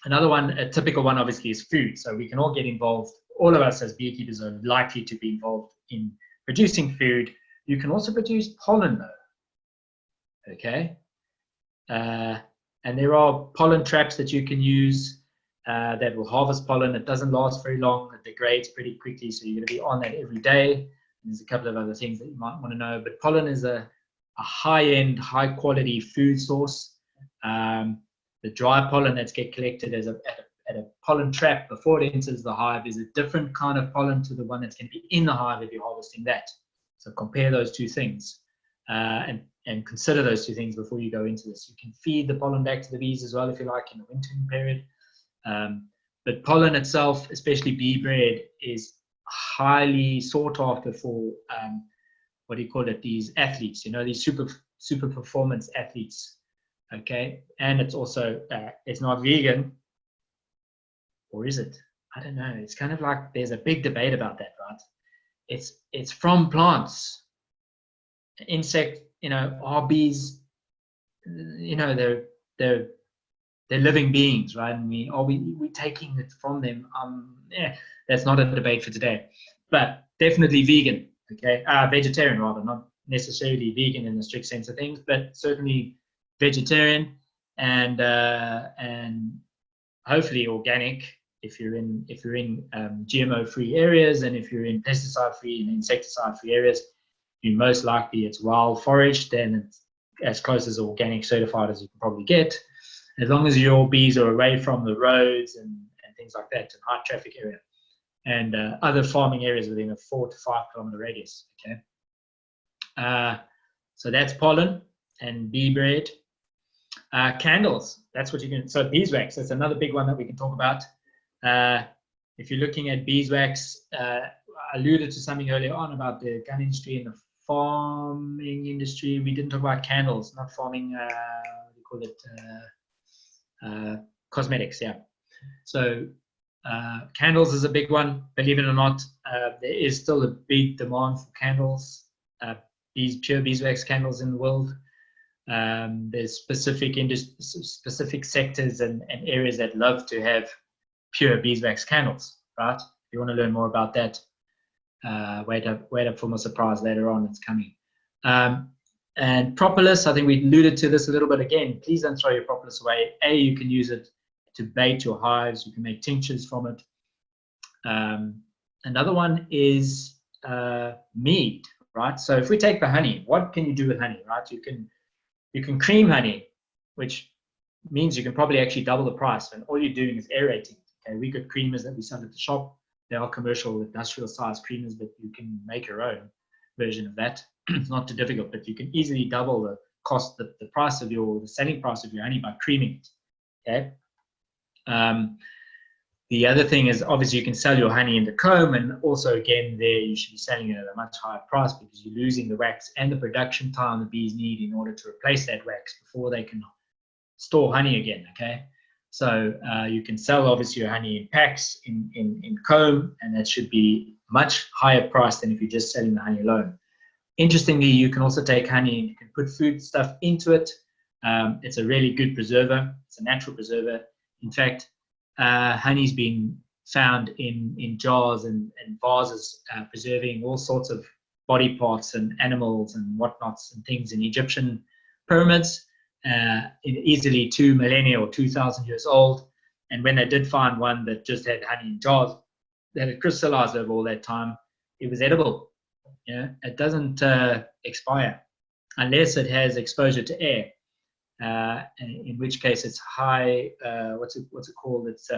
Another one, a typical one, obviously, is food. So we can all get involved. All of us as beekeepers are likely to be involved in producing food. You can also produce pollen, though. Okay. And there are pollen traps that you can use that will harvest pollen. It doesn't last very long. It degrades pretty quickly. So you're going to be on that every day. And there's a couple of other things that you might want to know. But pollen is a high-end, high-quality food source. The dry pollen that's get collected at a pollen trap before it enters the hive is a different kind of pollen to the one that's going to be in the hive if you're harvesting that. So compare those two things and consider those two things before you go into this. You can feed the pollen back to the bees as well if you like in the wintering period. But pollen itself, especially bee bread, is highly sought after for what do you call it? These athletes, these super performance athletes. Okay, and it's also it's not vegan, or is it? I don't know. It's kind of like there's a big debate about that, right? It's from plants. Insect, are bees, they're living beings, right? And we taking it from them? That's not a debate for today, but definitely vegan. Okay, vegetarian rather, not necessarily vegan in the strict sense of things, but certainly vegetarian and hopefully organic if you're in GMO-free areas, and if you're in pesticide-free and insecticide-free areas, most likely it's wild foraged, and it's as close as organic certified as you can probably get, as long as your bees are away from the roads and things like that, in high traffic area and other farming areas within a 4 to 5 kilometer radius. Okay, so that's pollen and bee bread. Candles, that's what you can. So beeswax, that's another big one that we can talk about. If you're looking at beeswax, I alluded to something earlier on about the gun industry and the farming industry. We didn't talk about candles, not farming, what do you call it? Cosmetics, yeah. So candles is a big one. Believe it or not, there is still a big demand for candles, pure beeswax candles in the world. There's specific sectors and areas that love to have pure beeswax candles, right? If you want to learn more about that, wait up for more surprise later on. It's coming. And propolis, I think we alluded to this a little bit again. Please don't throw your propolis away. You can use it to bait your hives. You can make tinctures from it. Another one is mead, right? So if we take the honey, what can you do with honey, right? You can cream honey, which means you can probably actually double the price, and all you're doing is aerating. Okay, we got creamers that we sell at the shop. They are commercial industrial size creamers, but you can make your own version of that. It's not too difficult, but you can easily double the cost, the price of the selling price of your honey by creaming it. Okay. The other thing is obviously you can sell your honey in the comb, and also again there you should be selling it at a much higher price because you're losing the wax and the production time the bees need in order to replace that wax before they can store honey again. Okay, so you can sell obviously your honey in packs in comb, and that should be much higher price than if you're just selling the honey alone. Interestingly, you can also take honey and you can put food stuff into it. It's a really good preserver. It's a natural preserver. In fact, honey's been found in jars and vases, preserving all sorts of body parts and animals and whatnots and things in Egyptian pyramids, easily 2 millennia or 2,000 years old. And when they did find one that just had honey in jars that had crystallized over all that time, it was edible. Yeah, it doesn't expire unless it has exposure to air. In which case it's high, what's it called? It's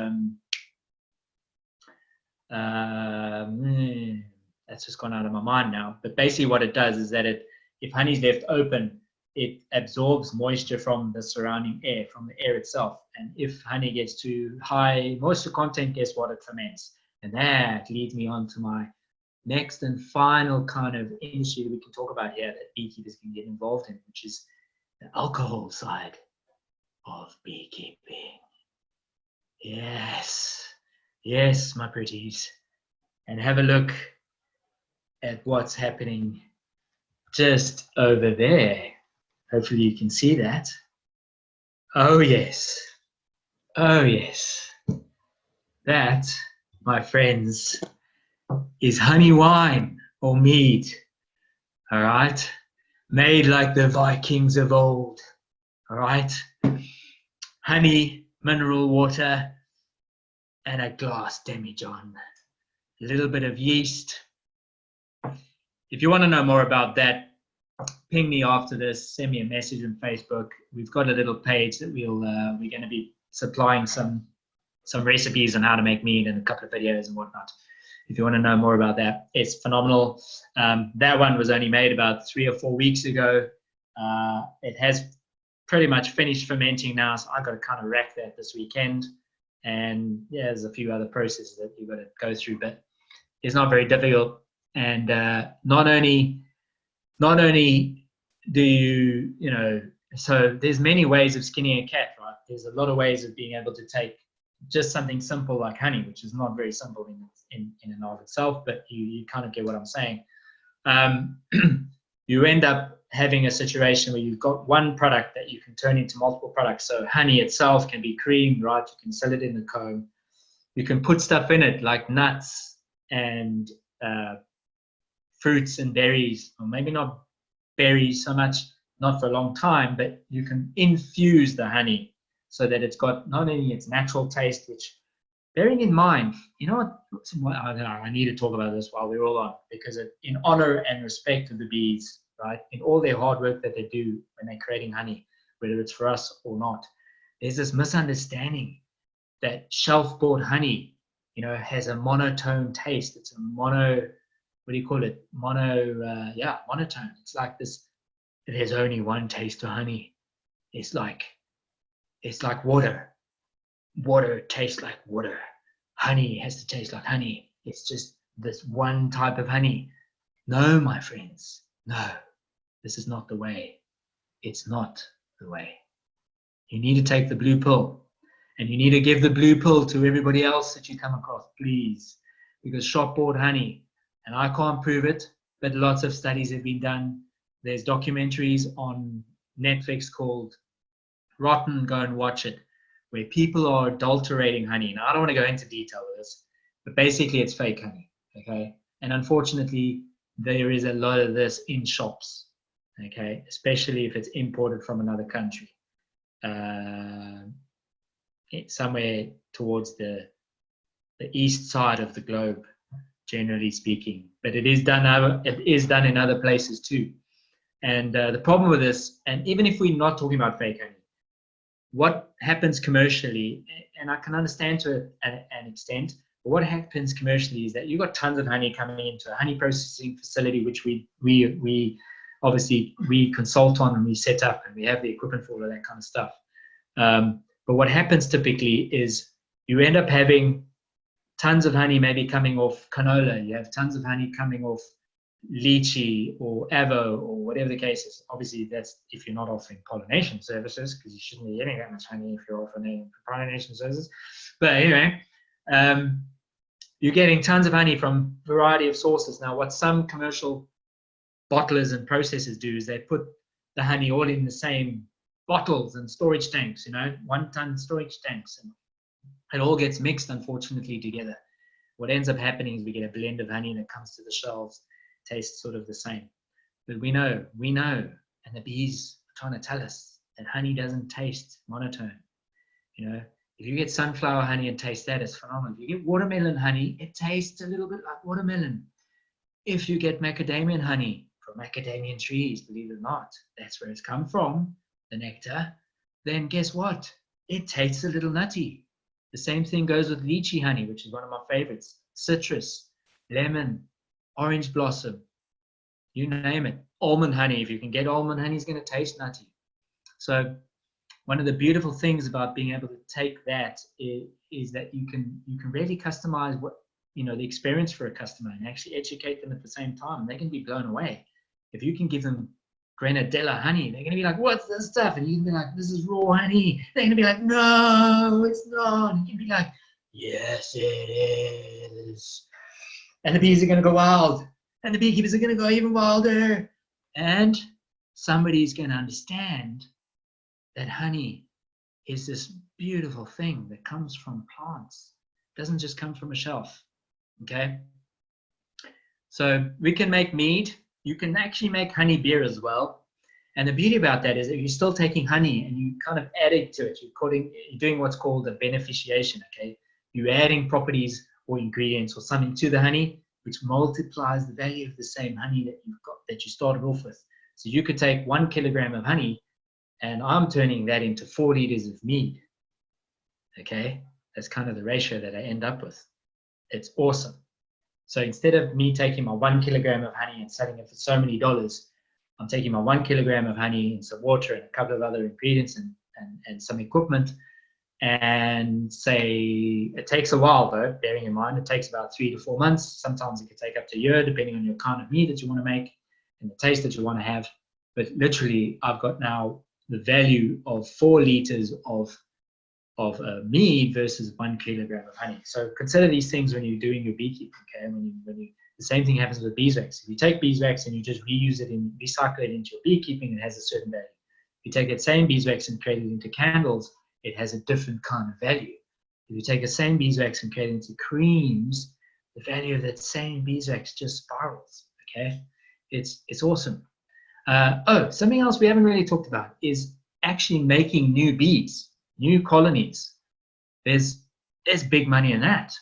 that's just gone out of my mind now. But basically what it does is that if honey's left open, it absorbs moisture from the surrounding air, from the air itself. And if honey gets too high moisture content, guess what? It ferments. And that leads me on to my next and final kind of industry that we can talk about here that beekeepers can get involved in, which is the alcohol side of beekeeping. Yes, yes, my pretties. And have a look at what's happening just over there. Hopefully you can see that. Oh yes, oh yes. That, my friends, is honey wine or mead. All right, made like the Vikings of old. All right, honey, mineral water, and a glass demijohn. A little bit of yeast. If you want to know more about that, ping me after this. Send me a message on Facebook. We've got a little page that we're going to be supplying some recipes on how to make mead and a couple of videos and whatnot. If you want to know more about that, it's phenomenal. That one was only made about 3 or 4 weeks ago. It has pretty much finished fermenting now, so I've got to kind of rack that this weekend. And yeah, there's a few other processes that you've got to go through, but it's not very difficult. And not only do you so there's many ways of skinning a cat, right? There's a lot of ways of being able to take just something simple like honey, which is not very simple in and of itself, but you kind of get what I'm saying. You end up having a situation where you've got one product that you can turn into multiple products. So honey itself can be creamed, right? You can sell it in the comb. You can put stuff in it like nuts and fruits and berries, or maybe not berries so much, not for a long time, but you can infuse the honey so that it's got not only its natural taste, which, bearing in mind, you know what, I need to talk about this while we're all on, because in honor and respect of the bees, right, in all their hard work that they do when they're creating honey, whether it's for us or not, there's this misunderstanding that shelf-bought honey, has a monotone taste. It's a monotone. It's like this. There's only one taste to honey. It's like water. Water tastes like water. Honey has to taste like honey. It's just this one type of honey. No, my friends, no. This is not the way. It's not the way. You need to take the blue pill. And you need to give the blue pill to everybody else that you come across, please. Because shop-bought honey, and I can't prove it, but lots of studies have been done. There's documentaries on Netflix called Rotten, go and watch it, where people are adulterating honey. Now, I don't want to go into detail with this, but basically it's fake honey, okay? And unfortunately, there is a lot of this in shops, okay? Especially if it's imported from another country. Somewhere towards the east side of the globe, generally speaking. But it is done in other places too. And the problem with this, and even if we're not talking about fake honey, what happens commercially, and I can understand to an extent, but what happens commercially is that you've got tons of honey coming into a honey processing facility, which we obviously we consult on and we set up, and we have the equipment for all of that kind of stuff. But what happens typically is you end up having tons of honey maybe coming off canola. You have tons of honey coming off lychee or avo or whatever the case is. Obviously, that's if you're not offering pollination services, because you shouldn't be getting that much honey if you're offering pollination services. But anyway, you're getting tons of honey from a variety of sources. Now, what some commercial bottlers and processors do is they put the honey all in the same bottles and storage tanks, 1 ton storage tanks, and it all gets mixed, unfortunately, together. What ends up happening is we get a blend of honey that comes to the shelves, tastes sort of the same. But we know, and the bees are trying to tell us that honey doesn't taste monotone. If you get sunflower honey and taste that, it's phenomenal. If you get watermelon honey, it tastes a little bit like watermelon. If you get macadamia honey from macadamia trees, believe it or not, that's where it's come from, the nectar, then guess what? It tastes a little nutty. The same thing goes with lychee honey, which is one of my favorites. Citrus, lemon, orange blossom, you name it. Almond honey, if you can get almond honey, it's going to taste nutty. So one of the beautiful things about being able to take that is that you can really customize what the experience for a customer and actually educate them at the same time. They can be blown away. If you can give them grenadilla honey, they're going to be like, what's this stuff? And you can be like, this is raw honey. They're going to be like, no, it's not. And you can be like, yes, it is. And the bees are going to go wild. And the beekeepers are going to go even wilder. And somebody's going to understand that honey is this beautiful thing that comes from plants. It doesn't just come from a shelf. Okay? So we can make mead. You can actually make honey beer as well. And the beauty about that is that you're still taking honey and you kind of adding to it. You're doing what's called a beneficiation. Okay? You're adding properties or ingredients or something to the honey, which multiplies the value of the same honey that you've got, that you started off with. So you could take 1 kilogram of honey, and I'm turning that into 4 liters of mead. Okay, that's kind of the ratio that I end up with. It's awesome. So instead of me taking my 1 kilogram of honey and selling it for so many dollars, I'm taking my 1 kilogram of honey and some water and a couple of other ingredients and some equipment. And say it takes a while, though, bearing in mind it takes about 3 to 4 months. Sometimes it can take up to a year, depending on your kind of mead that you want to make and the taste that you want to have. But literally, I've got now the value of 4 liters of mead versus 1 kilogram of honey. So consider these things when you're doing your beekeeping. Okay, the same thing happens with beeswax. If you take beeswax and you just reuse it and recycle it into your beekeeping, it has a certain value. If you take that same beeswax and create it into candles, it has a different kind of value. If you take the same beeswax and create it into creams, the value of that same beeswax just spirals. Okay, it's awesome. Something else we haven't really talked about is actually making new bees, new colonies. There's big money in that,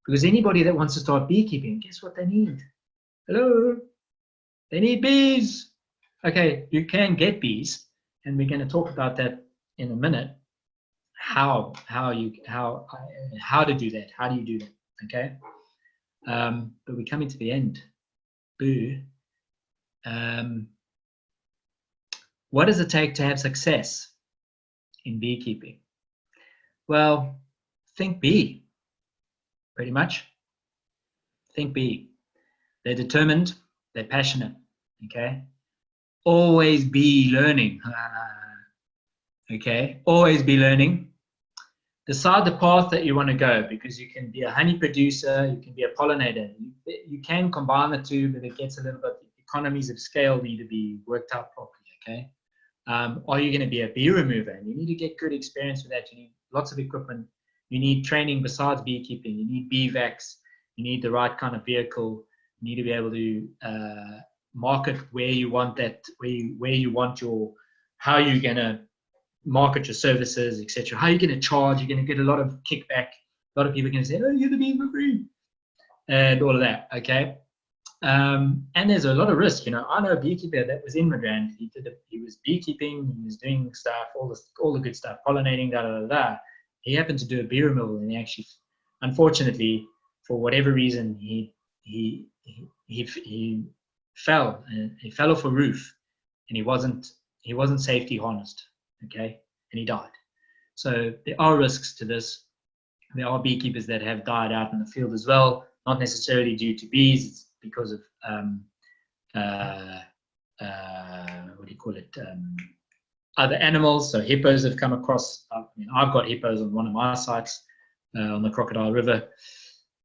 because anybody that wants to start beekeeping, guess what they need? Hello, they need bees. Okay, you can get bees, and we're going to talk about that in a minute. How to do that? How do you do that? Okay, but we're coming to the end. Boo. What does it take to have success in beekeeping? Well, think bee. Pretty much. Think bee. They're determined. They're passionate. Okay. Always be learning. Okay. Always be learning. Decide the path that you want to go, because you can be a honey producer, you can be a pollinator. You can combine the two, but it gets a little bit, economies of scale need to be worked out properly, okay? Are you going to be a bee remover? And you need to get good experience with that. You need lots of equipment. You need training besides beekeeping. You need beeswax. You need the right kind of vehicle. You need to be able to market where you want that, where you want your, how you're going to market your services, etc. How are you going to charge? You're going to get a lot of kickback. A lot of people are going to say, oh, you're the bee for free. and all of that. Okay. And there's a lot of risk, you know. I know a beekeeper that was in Midrand. He was beekeeping, he was doing stuff, all the good stuff, pollinating, da da da da. He happened to do a bee removal, and he actually, unfortunately, for whatever reason, he fell, and he fell off a roof, and he wasn't safety harnessed, okay, and he died. So there are risks to this. There are beekeepers that have died out in the field as well, not necessarily due to bees. It's because of what do you call it? Other animals. So hippos have come across. I mean, I've got hippos on one of my sites on the Crocodile River.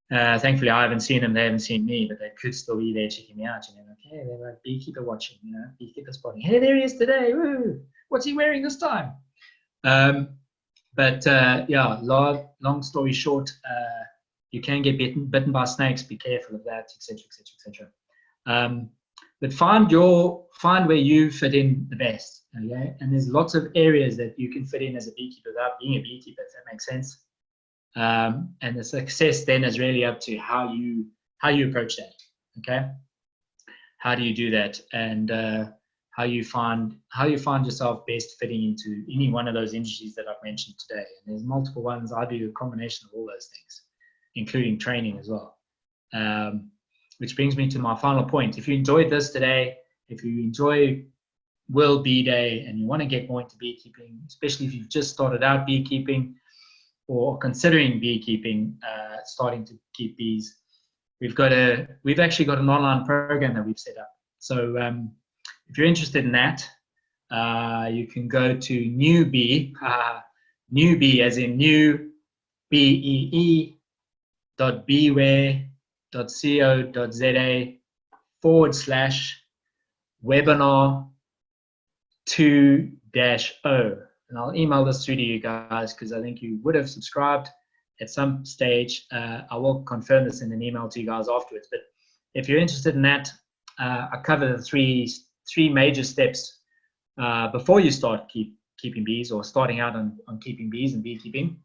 Thankfully, I haven't seen them. They haven't seen me, but they could still be there checking me out. You know, like, hey, they're like beekeeper watching. You know, beekeeper spotting. Hey, there he is today. Woo! What's he wearing this time? Yeah, long story short, you can get bitten by snakes. Be careful of that, etc., etc., etc. But find where you fit in the best. Okay, and there's lots of areas that you can fit in as a beekeeper without being a beekeeper. If that makes sense. And the success then is really up to how you approach that. Okay, how do you do that, and how you find yourself best fitting into any one of those industries that I've mentioned today. And there's multiple ones. I do a combination of all those things, including training as well. Which brings me to my final point. If you enjoyed this today, if you enjoy World Bee Day and you want to get more into beekeeping, especially if you've just started out beekeeping or considering beekeeping, starting to keep bees, we've actually got an online program that we've set up. So if you're interested in that, you can go to NewBee, NewBee as in new, BEE.beeware.co.za/webinar 2-0. And I'll email this through to you guys because I think you would have subscribed at some stage. I will confirm this in an email to you guys afterwards. But if you're interested in that, I cover the three major steps before you start keeping bees or starting out on keeping bees and beekeeping.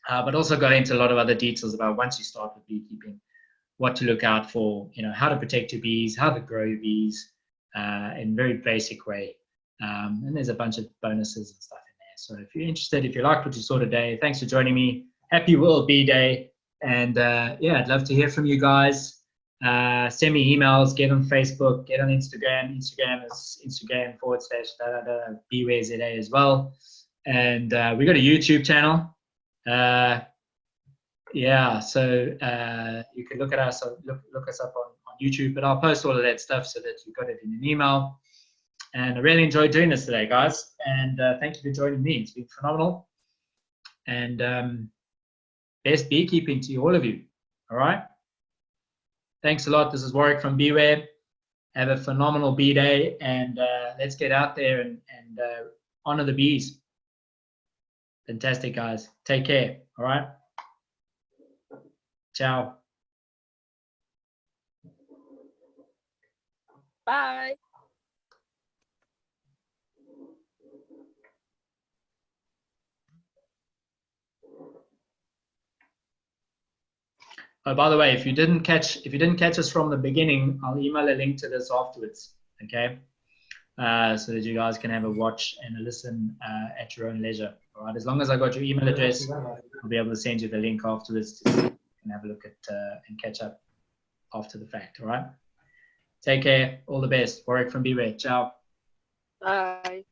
But also go into a lot of other details about once you start with beekeeping, what to look out for, you know, how to protect your bees, how to grow your bees in a very basic way. And there's a bunch of bonuses and stuff in there. So if you're interested, if you liked what you saw today, thanks for joining me. Happy World Bee Day. And yeah, I'd love to hear from you guys. Send me emails, get on Facebook, get on Instagram. Instagram is Instagram/BewareZA as well. And we got a YouTube channel. Yeah, so you can look at us, look us up on YouTube, but I'll post all of that stuff so that you got it in an email. And I really enjoyed doing this today, guys. And thank you for joining me. It's been phenomenal. And best beekeeping to all of you. All right. Thanks a lot. This is Warwick from Beware. Have a phenomenal bee day, and let's get out there and honor the bees. Fantastic, guys. Take care. All right. Ciao. Bye. Oh, by the way, if you didn't catch us from the beginning, I'll email a link to this afterwards. Okay. So that you guys can have a watch and a listen at your own leisure. All right. As long as I got your email address, I'll be able to send you the link afterwards so you can have a look at and catch up after the fact. All right. Take care. All the best. Warwick from Beware. Ciao. Bye.